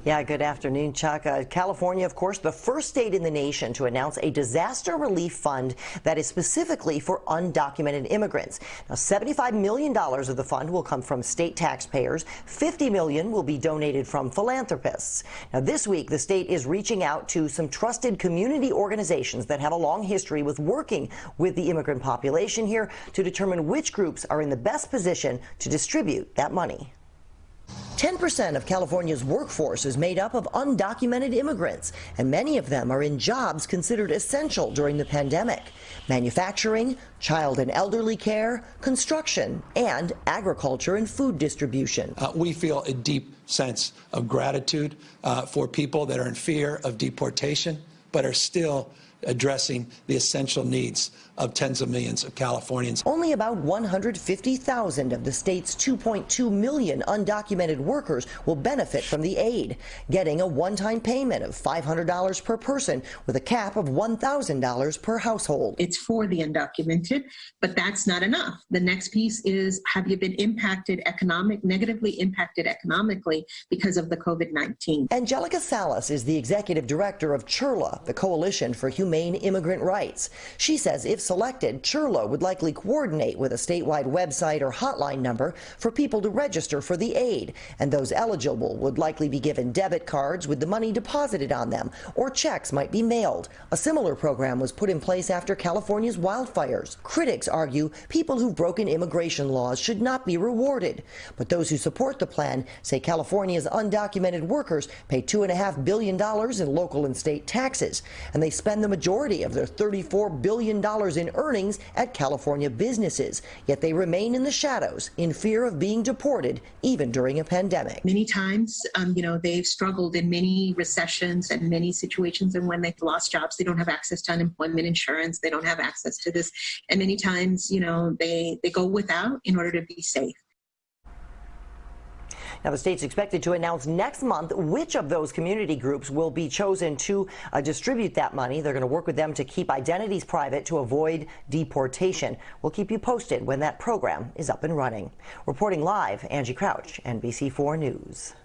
Yeah, good afternoon, Chuck. California, of course, the first state in the nation to announce a disaster relief fund that is specifically for undocumented immigrants. Now, $75 million of the fund will come from state taxpayers. $50 million will be donated from philanthropists. Now, this week, the state is reaching out to some trusted community organizations that have a long history with working with the immigrant population here to determine which groups are in the best position to distribute that money. 10% of California's workforce is made up of undocumented immigrants, and many of them are in jobs considered essential during the pandemic: manufacturing, child and elderly care, construction, and agriculture and food distribution. We feel a deep sense of gratitude for people that are in fear of deportation, but are still addressing the essential needs of tens of millions of Californians. Only about 150,000 of the state's 2.2 million undocumented workers will benefit from the aid, getting a one-time payment of $500 per person with a cap of $1,000 per household. It's for the undocumented, but that's not enough. The next piece is, have you been negatively impacted economically because of the COVID-19? Angelica Salas is the executive director of CHIRLA, the Coalition for Humane Immigrant Rights. She says if selected, CHIRLA would likely coordinate with a statewide website or hotline number for people to register for the aid, and those eligible would likely be given debit cards with the money deposited on them, or checks might be mailed. A similar program was put in place after California's wildfires. Critics argue people who've broken immigration laws should not be rewarded, but those who support the plan say California's undocumented workers pay $2.5 billion in local and state taxes, and they spend the majority of their $34 billion in earnings at California businesses, yet they remain in the shadows in fear of being deported even during a pandemic. Many times, they've struggled in many recessions and many situations, and when they've lost jobs, they don't have access to unemployment insurance, they don't have access to this, and many times, they go without in order to be safe. Now, the state's expected to announce next month which of those community groups will be chosen to distribute that money. They're going to work with them to keep identities private to avoid deportation. We'll keep you posted when that program is up and running. Reporting live, Angie Crouch, NBC4 News.